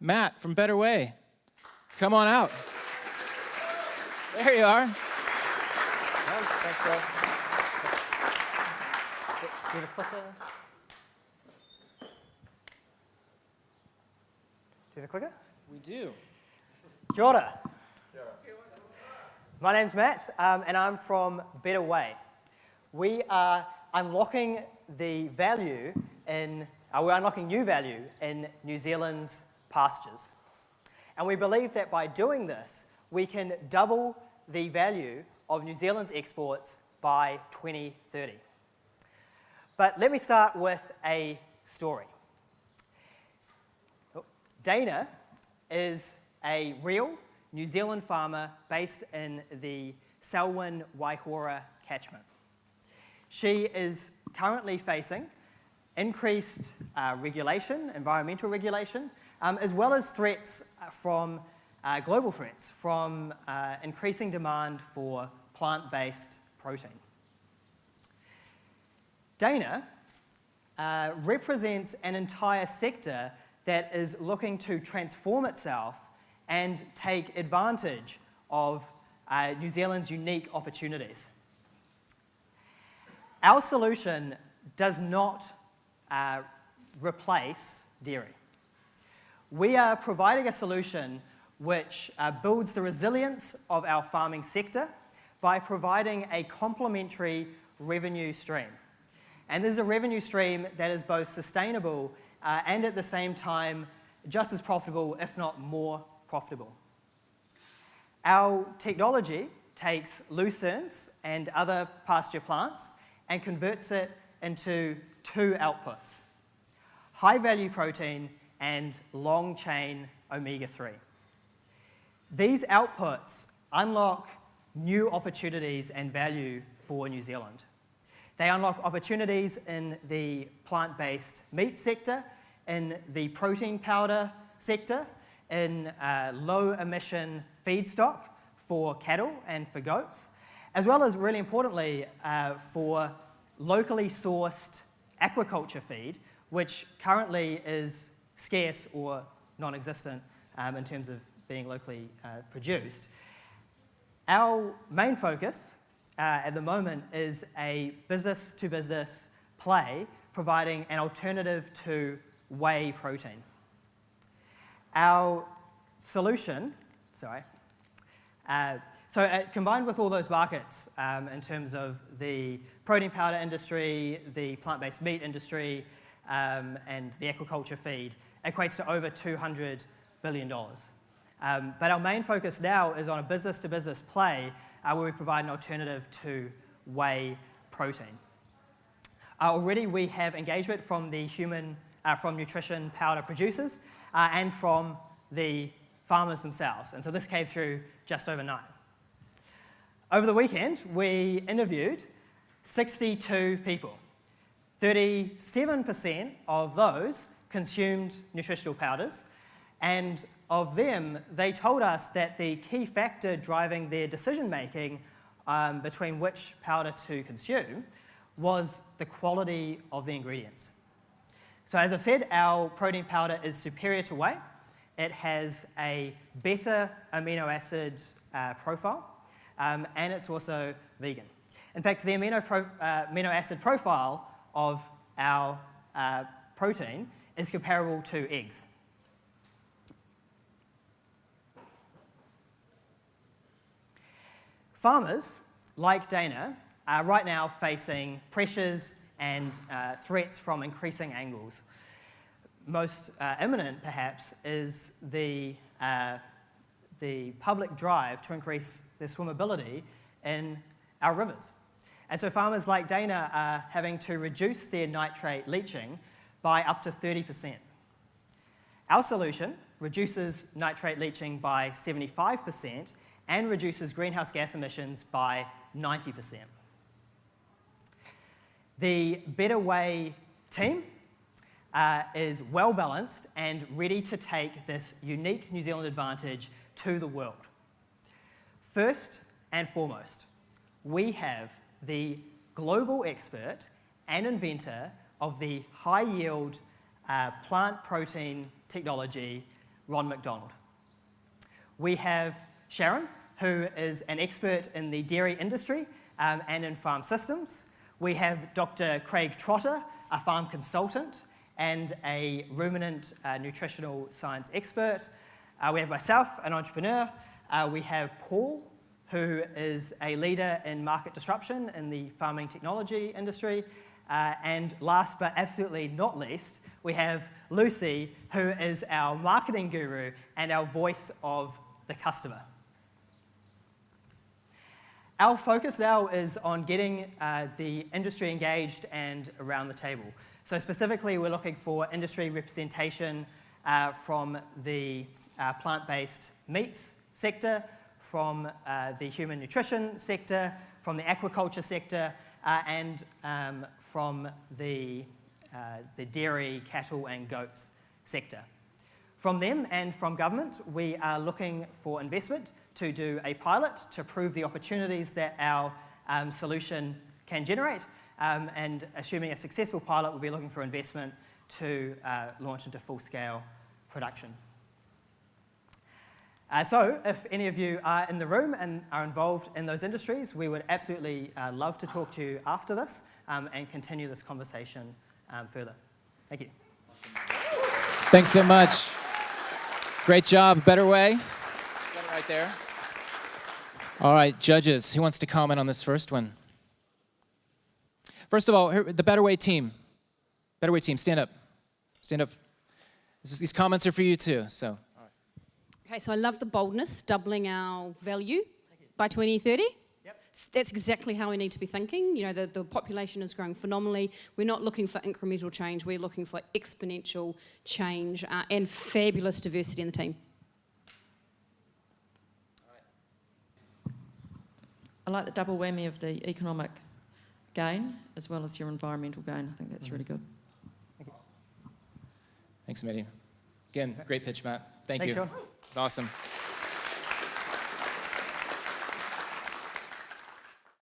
Matt from Better Whey. Come on out. There you are. Thanks, bro. Do you have a clicker? Do you have a clicker? We do. Kia ora. My name's Matt, and I'm from Better Whey. We are unlocking the value in, we're unlocking new value in New Zealand's pastures. And we believe that by doing this, we can double the value of New Zealand's exports by 2030. But let me start with a story. Dana is a real New Zealand farmer based in the Selwyn Waihora catchment. She is currently facing increased regulation, environmental regulation, as well as threats from global threats from increasing demand for plant-based protein. Dana represents an entire sector that is looking to transform itself and take advantage of New Zealand's unique opportunities. Our solution does not replace dairy. We are providing a solution which builds the resilience of our farming sector by providing a complementary revenue stream. And this is a revenue stream that is both sustainable and at the same time just as profitable, if not more profitable. Our technology takes lucernes and other pasture plants and converts it into two outputs: high-value protein and long-chain omega-3. These outputs unlock new opportunities and value for New Zealand. They unlock opportunities in the plant-based meat sector, in the protein powder sector, in low-emission feedstock for cattle and for goats, as well as, really importantly, for locally sourced aquaculture feed, which currently is scarce or non-existent in terms of being locally produced. Our main focus at the moment is a business-to-business play providing an alternative to whey protein. Our solution, combined with all those markets in terms of the protein powder industry, the plant-based meat industry, and the aquaculture feed, equates to over $200 billion. But our main focus now is on a business-to-business play where we provide an alternative to whey protein. Already we have engagement from the from nutrition powder producers and from the farmers themselves. And so this came through just overnight. Over the weekend, we interviewed 62 people. 37% of those consumed nutritional powders, and of them, they told us that the key factor driving their decision-making between which powder to consume was the quality of the ingredients. So as I've said, our protein powder is superior to whey. It has a better amino acid profile, and it's also vegan. In fact, the amino acid profile of our protein is comparable to eggs. Farmers, like Dana, are right now facing pressures and threats from increasing angles. Most imminent, perhaps, is the public drive to increase the swimmability in our rivers. And so farmers like Dana are having to reduce their nitrate leaching by up to 30%. Our solution reduces nitrate leaching by 75% and reduces greenhouse gas emissions by 90%. The Better Whey team is well balanced and ready to take this unique New Zealand advantage to the world. First and foremost, we have the global expert and inventor of the high-yield plant protein technology, Ron McDonald. We have Sharon, who is an expert in the dairy industry and in farm systems. We have Dr. Craig Trotter, a farm consultant and a ruminant nutritional science expert. We have myself, an entrepreneur. We have Paul, who is a leader in market disruption in the farming technology industry. And last but absolutely not least, we have Lucy, who is our marketing guru and our voice of the customer. Our focus now is on getting the industry engaged and around the table. So specifically, we're looking for industry representation from the plant-based meats sector, from the human nutrition sector, from the aquaculture sector, and from the dairy, cattle, and goats sector. From them and from government, we are looking for investment to do a pilot to prove the opportunities that our solution can generate. And assuming a successful pilot, we'll be looking for investment to launch into full-scale production. So if any of you are in the room and are involved in those industries, we would absolutely love to talk to you after this and continue this conversation further. Thank you. Thanks so much. Great job. Better Whey. Got it right there. All right, judges, who wants to comment on this first one? First of all, the Better Whey team. Better Whey team, stand up. Stand up. These comments are for you too, so. Okay, so I love the boldness, doubling our value by 2030. Yep. That's exactly how we need to be thinking. You know, the population is growing phenomenally. We're not looking for incremental change. We're looking for exponential change and fabulous diversity in the team. I like the double whammy of the economic gain as well as your environmental gain. I think that's really good. Thanks, Mitty. Again, great pitch, Matt. Thanks, Sean. It's awesome.